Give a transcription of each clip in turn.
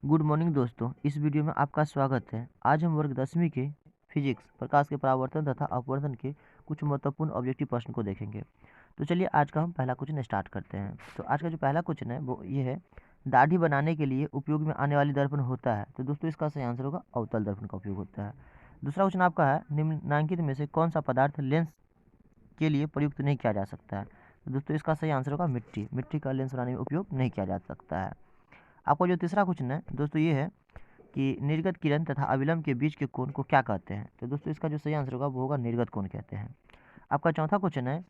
Good morning दोस्तों, इस video में आपका स्वागत है। आज हम वर्ग 10वीं के फिजिक्स प्रकाश के परावर्तन तथा अपवर्तन के कुछ महत्वपूर्ण ऑब्जेक्टिव प्रश्न को देखेंगे। तो चलिए आज का हम पहला क्वेश्चन स्टार्ट करते हैं। तो आज का जो पहला क्वेश्चन है वो ये है, दाढ़ी बनाने के लिए उपयोग में आने वाली दर्पण होता है। तो दोस्तों इसका सही आंसर होगा अवतल दर्पण का उपयोग होता है। दूसरा क्वेश्चन आपका है, निम्नलिखित में से कौन सा पदार्थ लेंस के लिए प्रयुक्त नहीं किया जा सकता है। तो दोस्तों इसका सही आंसर होगा मिट्टी। मिट्टी का लेंस बनाने में उपयोग नहीं किया जा सकता है। आपका जो तीसरा क्वेश्चन है दोस्तों ये है कि निर्गत किरण तथा अविलंब के बीच के कोण को क्या कहते हैं। तो दोस्तों इसका जो सही आंसर होगा वो होगा निर्गत कोण कहते हैं। आपका चौथा क्वेश्चन है,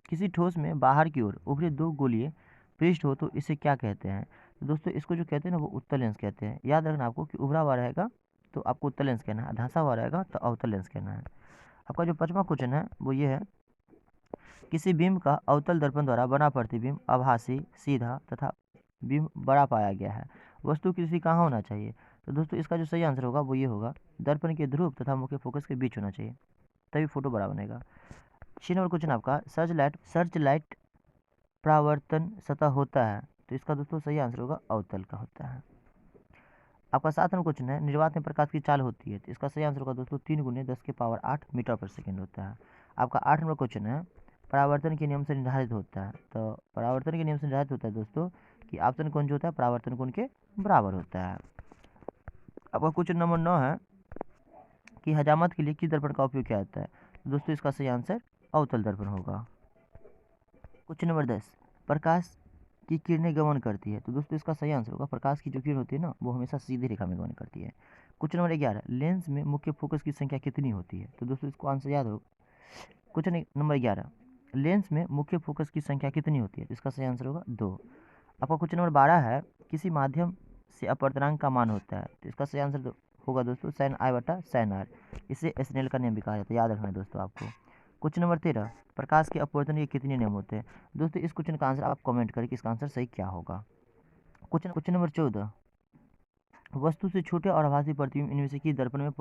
किसी ठोस में बाहर की ओर उभरे दो गोलीय पृष्ठ हो तो इसे क्या कहते हैं। तो दोस्तों इसको जो कहते हैं ना वो उत्तल लेंस कहते हैं। याद रखना आपको कि उभरा हुआ रहेगा तो आपको उत्तल लेंस कहना है, धंसा हुआ रहेगा तो अवतल लेंस कहना है। आपका जो पांचवा क्वेश्चन है वो ये है, किसी बिंब का अवतल दर्पण द्वारा बना प्रतिबिंब आभासी, सीधा तथा बिंब बड़ा पाया गया है। वस्तु किसी कहाँ होना चाहिए। तो दोस्तों इसका जो सही आंसर होगा वो ये होगा, दर्पण के ध्रुव तथा मुख्य फोकस के बीच होना चाहिए, तभी फोटो बड़ा बनेगा। 6 नंबर क्वेश्चन आपका, सर्च लाइट परावर्तन सतह होता है। तो इसका दोस्तों सही आंसर होगा अवतल का होता है। आपका 7 नंबर क्वेश्चन है, निर्वात में प्रकाश की चाल होती है। तो इसका सही आंसर होगा दोस्तों 3 × 10⁸ मीटर पर सेकेंड होता है। आपका 8 नंबर क्वेश्चन है, परावर्तन के नियम से निर्धारित होता है। तो परावर्तन के नियम से निर्धारित होता है दोस्तों कि आपतन कोण जो होता है परावर्तन कोण के बराबर होता है। आपका क्वेश्चन नंबर 9 है कि हजामत के लिए किस दर्पण का उपयोग किया जाता है। तो दोस्तों इसका सही आंसर अवतल दर्पण होगा। क्वेश्चन नंबर 10, प्रकाश की किरणें गमन करती है। तो दोस्तों इसका सही आंसर होगा, प्रकाश की जो किरण होती है ना वो हमेशा सीधी रेखा में गमन करती है। क्वेश्चन नंबर 11, लेंस में मुख्य फोकस की संख्या कितनी होती है। तो दोस्तों इसको आंसर याद हो। क्वेश्चन नंबर 11, लेंस में मुख्य फोकस की संख्या कितनी होती है। तो इसका सही आंसर होगा 2। आपका क्वेश्चन नंबर 12 है, किसी माध्यम से अपवर्तनांक का मान होता है। तो इसका सही आंसर होगा दोस्तों sin I बटा sin R। इसे स्नेल का नियम भी कहा जाता है, याद रखना है दोस्तों आपको। क्वेश्चन नंबर 13, प्रकाश के अपवर्तन के कितने नियम होते हैं। दोस्तों इस क्वेश्चन का आंसर आप कमेंट करें कि इसका आंसर सही क्या होगा। क्वेश्चन नंबर 14, वस्तु से छोटे और आभासी प्रतिबिंब इनमें से किस दर्पण में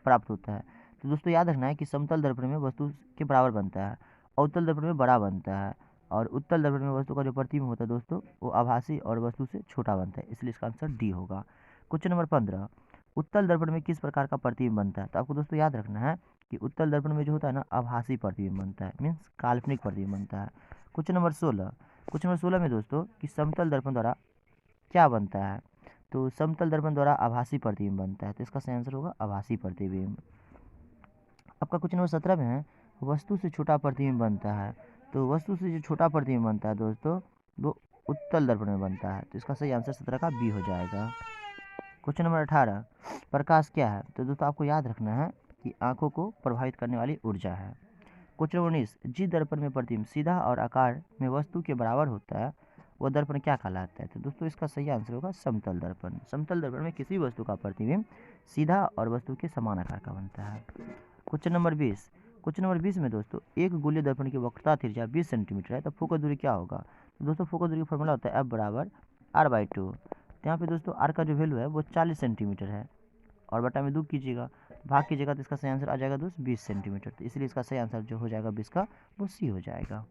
प्राप्त होता है। तो दोस्तों याद रखना है कि समतल दर्पण में वस्तु के बराबर बनता है, अवतल दर्पण में बड़ा बनता है, और उत्तल दर्पण में वस्तु का जो प्रतिबिंब होता है दोस्तों वो आभासी और वस्तु से छोटा बनता है, इसलिए इसका आंसर डी होगा। क्वेश्चन नंबर 15, उत्तल दर्पण में किस प्रकार का प्रतिबिंब बनता है। तो आपको दोस्तों याद रखना है कि उत्तल दर्पण में जो होता है ना आभासी प्रतिबिंब बनता है, मीन्स काल्पनिक प्रतिबिंब बनता है। क्वेश्चन नंबर 16 में दोस्तों कि समतल दर्पण द्वारा क्या बनता है। तो समतल दर्पण द्वारा आभासी प्रतिबिंब बनता है, तो इसका सही आंसर होगा आभासी प्रतिबिंब। आपका क्वेश्चन नंबर 17 में है, वस्तु से छोटा प्रतिबिंब बनता है। तो वस्तु से जो छोटा प्रतिबिंब बनता है दोस्तों वो उत्तल दर्पण में बनता है, तो इसका सही आंसर 17 का बी हो जाएगा। क्वेश्चन नंबर 18, प्रकाश क्या है। तो दोस्तों आपको याद रखना है कि आंखों को प्रभावित करने वाली ऊर्जा है। क्वेश्चन नंबर 19, जिस दर्पण में प्रतिबिंब सीधा और आकार में वस्तु के बराबर होता है वह दर्पण क्या कहलाता है। तो दोस्तों इसका सही आंसर होगा समतल दर्पण। समतल दर्पण में किसी वस्तु का प्रतिबिंब सीधा और वस्तु के समान आकार का बनता है। क्वेश्चन नंबर 20 में दोस्तों एक गोलीय दर्पण की वक्रता त्रिज्या 20 सेंटीमीटर है तो फोकस दूरी क्या होगा। तो दोस्तों फोकस दूरी का फॉर्मूला होता है F बराबर R/2। तो यहाँ पे दोस्तों R का जो वैल्यू है वो 40 सेंटीमीटर है, और बटा में 2 कीजिएगा, भाग कीजिएगा तो इसका सही आंसर आ जाएगा दोस्त 20 सेंटीमीटर। तो इसलिए इसका सही आंसर जो हो जाएगा 20 का वो सी हो जाएगा।